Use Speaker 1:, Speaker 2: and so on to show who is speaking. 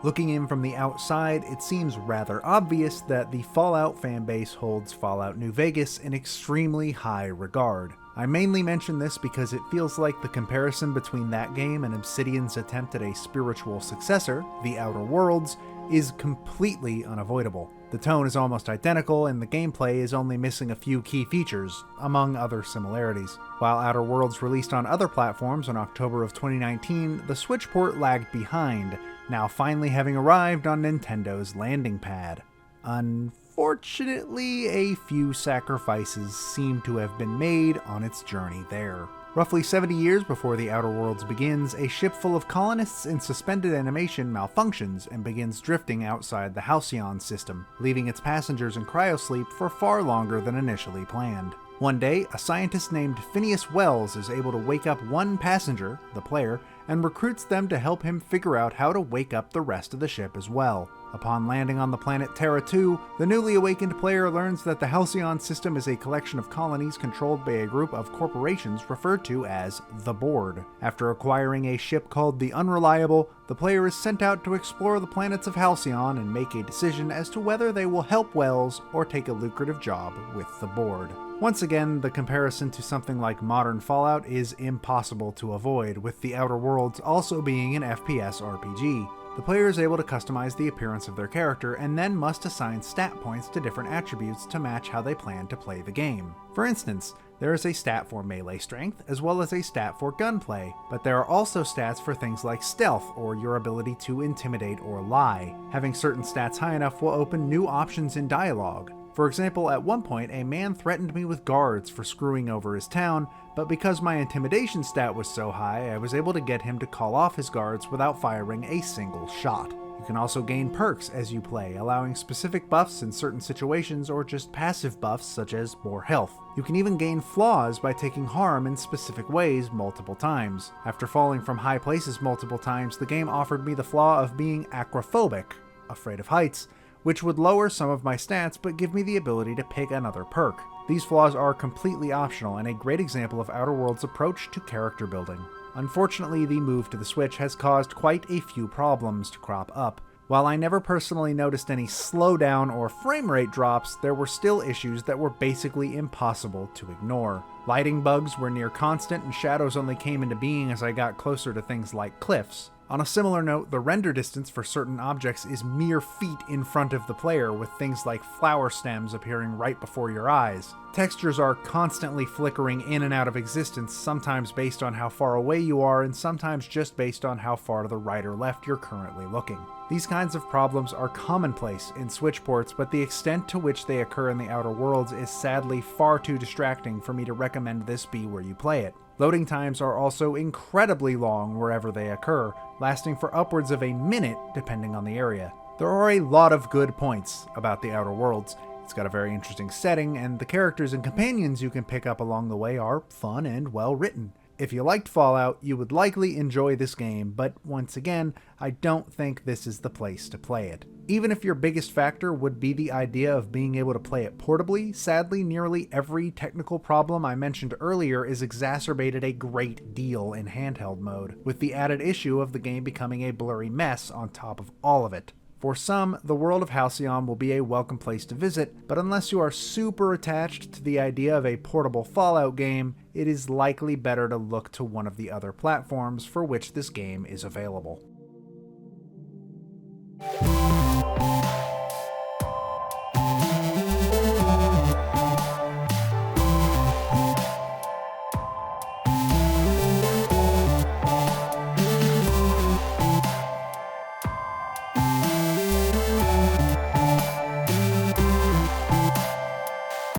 Speaker 1: Looking in from the outside, it seems rather obvious that the Fallout fanbase holds Fallout New Vegas in extremely high regard. I mainly mention this because it feels like the comparison between that game and Obsidian's attempt at a spiritual successor, The Outer Worlds, is completely unavoidable. The tone is almost identical, and the gameplay is only missing a few key features, among other similarities. While Outer Worlds released on other platforms in October of 2019, the Switch port lagged behind, now finally having arrived on Nintendo's landing pad. Unfortunately, a few sacrifices seem to have been made on its journey there. Roughly 70 years before The Outer Worlds begins, a ship full of colonists in suspended animation malfunctions and begins drifting outside the Halcyon system, leaving its passengers in cryosleep for far longer than initially planned. One day, a scientist named Phineas Wells is able to wake up one passenger, the player, and recruits them to help him figure out how to wake up the rest of the ship as well. Upon landing on the planet Terra 2, the newly awakened player learns that the Halcyon system is a collection of colonies controlled by a group of corporations referred to as the Board. After acquiring a ship called the Unreliable, the player is sent out to explore the planets of Halcyon and make a decision as to whether they will help Wells or take a lucrative job with the Board. Once again, the comparison to something like modern Fallout is impossible to avoid, with The Outer Worlds also being an FPS RPG. The player is able to customize the appearance of their character and then must assign stat points to different attributes to match how they plan to play the game. For instance, there is a stat for melee strength, as well as a stat for gunplay, but there are also stats for things like stealth, or your ability to intimidate or lie. Having certain stats high enough will open new options in dialogue. For example, at one point, a man threatened me with guards for screwing over his town, but because my intimidation stat was so high, I was able to get him to call off his guards without firing a single shot. You can also gain perks as you play, allowing specific buffs in certain situations or just passive buffs such as more health. You can even gain flaws by taking harm in specific ways multiple times. After falling from high places multiple times, the game offered me the flaw of being acrophobic, afraid of heights, which would lower some of my stats but give me the ability to pick another perk. These flaws are completely optional and a great example of Outer Worlds' approach to character building. Unfortunately, the move to the Switch has caused quite a few problems to crop up. While I never personally noticed any slowdown or frame rate drops, there were still issues that were basically impossible to ignore. Lighting bugs were near constant and shadows only came into being as I got closer to things like cliffs. On a similar note, the render distance for certain objects is mere feet in front of the player, with things like flower stems appearing right before your eyes. Textures are constantly flickering in and out of existence, sometimes based on how far away you are and sometimes just based on how far to the right or left you're currently looking. These kinds of problems are commonplace in Switch ports, but the extent to which they occur in The Outer Worlds is sadly far too distracting for me to recommend this be where you play it. Loading times are also incredibly long wherever they occur, lasting for upwards of a minute depending on the area. There are a lot of good points about The Outer Worlds. It's got a very interesting setting, and the characters and companions you can pick up along the way are fun and well written. If you liked Fallout, you would likely enjoy this game, but once again, I don't think this is the place to play it. Even if your biggest factor would be the idea of being able to play it portably, sadly nearly every technical problem I mentioned earlier is exacerbated a great deal in handheld mode, with the added issue of the game becoming a blurry mess on top of all of it. For some, the world of Halcyon will be a welcome place to visit, but unless you are super attached to the idea of a portable Fallout game, it is likely better to look to one of the other platforms for which this game is available.